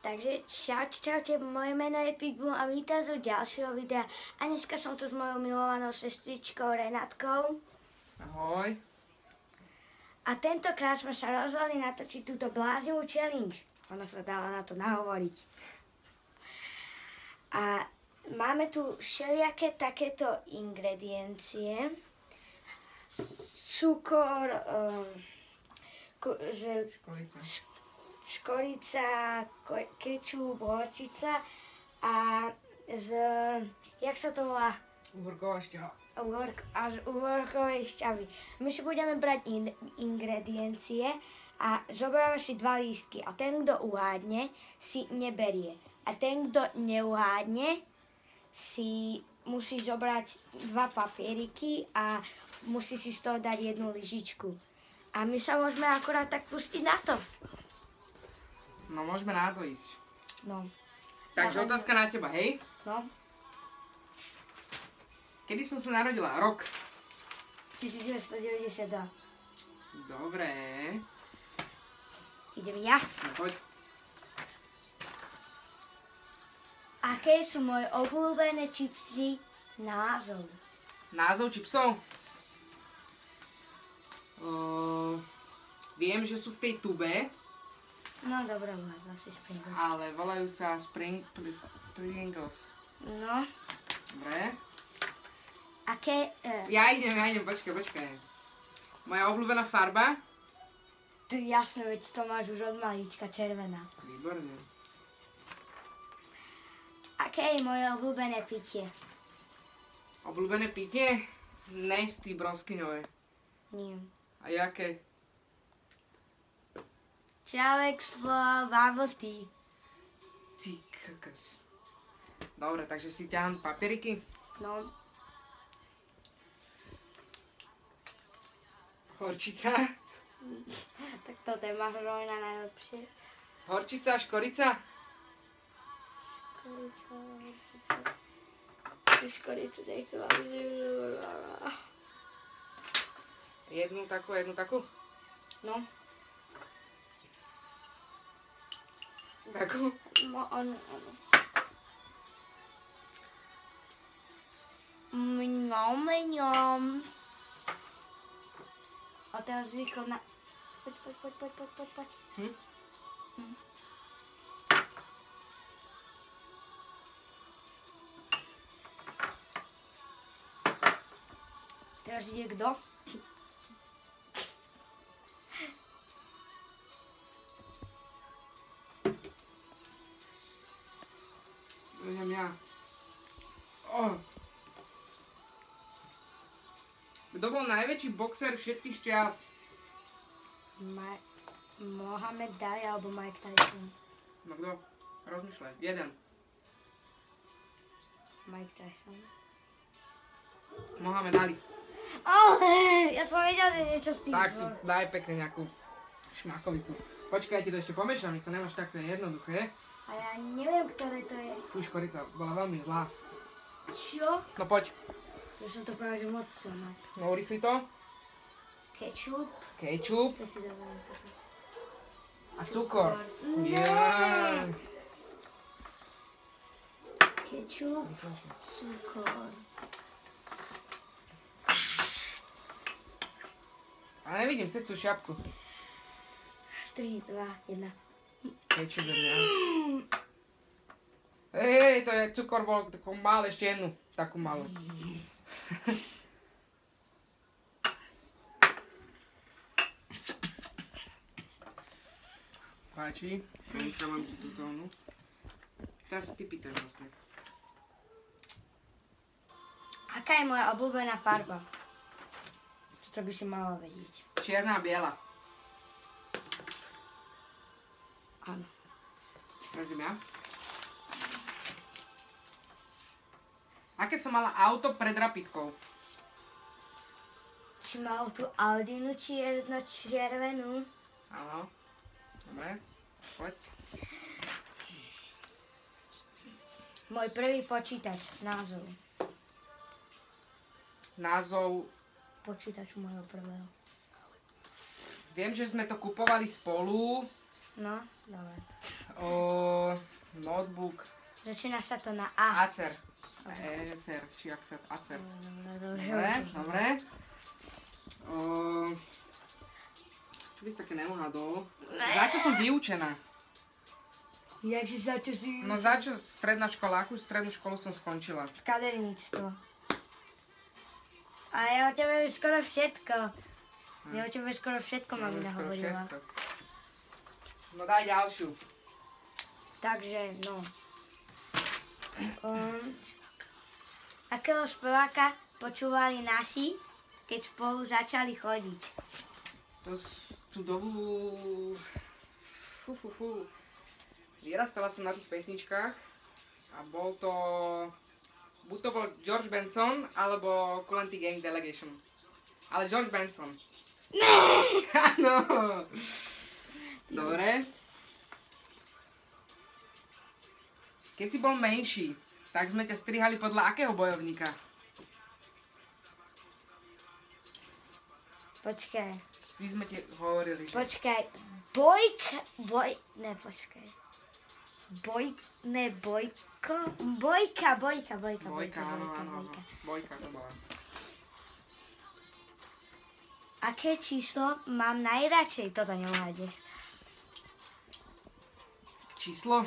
Takže čaute, moje meno je Pigboom a vítam z ďalšieho videa. A dneska som tu s mojou milovanou sestričkou Renátkou. Ahoj. A tentokrát sme sa rozhodli natočiť túto bláznivú challenge. Ono sa dala na to nahovoriť. A máme tu všelijaké takéto ingrediencie. Cukor, škorica, kečup, horčica a jak sa to volá? Uhorková šťava. Uhorkovej šťavy. My si budeme brať ingrediencie a zoberieme si 2 lístky a ten, kto uhádne, si neberie. A ten, kto neuhádne, si musí zobrať 2 papieriky a musí si z toho dať 1 lyžičku. A my sa môžeme akorát tak pustiť na to. No môžeme na to ísť. No. Takže otázka na teba, hej? No. Kedy som sa narodila? Rok? 1992. Dobre. Idem ja. No poď. Aké sú moje obľúbené čipsy? Názov. Názov čipsov? Viem, že sú v tej tube. No dobré, vlastne Pringles. Ale volajú sa Pringles. No. Dobre. Aké... Ja idem, počkaj. Moja obľúbená farba? Ty jasné, veď to máš už od malička, červená. Výborne. Aké je moje obľúbené pitie? Obľúbené pitie? Nesty broskyňové. Nie. A jaké? Čau, Expo, bubble tea. Ty kokos. Dobre, takže si ťahám papieriky. No. Horčica. Tak toto je mahrojna najlepšie. Horčica, škorica. Škorica, horčica. Škoricu, nech to mám. Jednu takú. No. Takú. No, áno. Mňom. A teraz rýchlo na... Poď. Teraz ide kto? Idem ja. Kto bol najväčší boxer všetkých čias? Mohamed Ali alebo Mike Tyson. No kto? Rozmýšľaj. Jeden. Mike Tyson. Mohamed Ali. Ale ja som vedel, že niečo s tým. Tak si daj pekne nejakú šmakovicu. Počkaj, ja ti to ešte pomiešam, nech to nemáš také jednoduché. A ja neviem, ktoré to je. Škorica bola veľmi zlá. Čo? No poď. Ja som to práve že moc chcel mať. No urýchli to. Kečup. Kečup. Ja si dovolím toto. A cukor. Ne. Yeah. Kečup. Cukor. Ale nevidím cez tú šapku. 3, 2, 1. Kečup je ja. Hej, to je cukor bol takú malú, ešte jednu. Takú malú. Páči, nechávam ti tú tónu. Teraz ty pýtaš vlastne. Aká je moja obľúbená farba? Toto by si mala vedieť. Čierna a biela. Áno. Teraz idem ja. Aké som mala auto pred rapidkou? Si mal tú Aldinu čierno-červenú. Áno. Dobre, poď. Môj prvý počítač, názov. Názov... Počítaču môjho prvého. Viem, že sme to kupovali spolu. No, dobre. notebook. Začína sa to na A. Acer. Ecer, či akcer, acer. Dobre. Dobre. Čo by si také neuhadol? Za čo som vyučená? Jakže za čo si... No za čo stredná škola? Akú strednú školu som skončila? Kaderníctvo. Ale ja o tebe viem skoro všetko. Ja o tebe skoro všetko mamina hovorila. No daj ďalšiu. Takže, no. Akého speváka počúvali naši, keď spolu začali chodiť? Tú dobu... Vyrastala som na tých pesničkách a bol to... Buď to bol George Benson, alebo Kool and the Gang Delegation. Ale George Benson. Áno. Dobre. Keď si bol menší, tak sme ťa strihali podľa akého bojovníka? Počkaj. My sme ti hovorili, že... Počkaj. Bojka. Bojka, áno. Bojka to bola. Aké číslo mám najradšej? Toto neuhádneš. Číslo?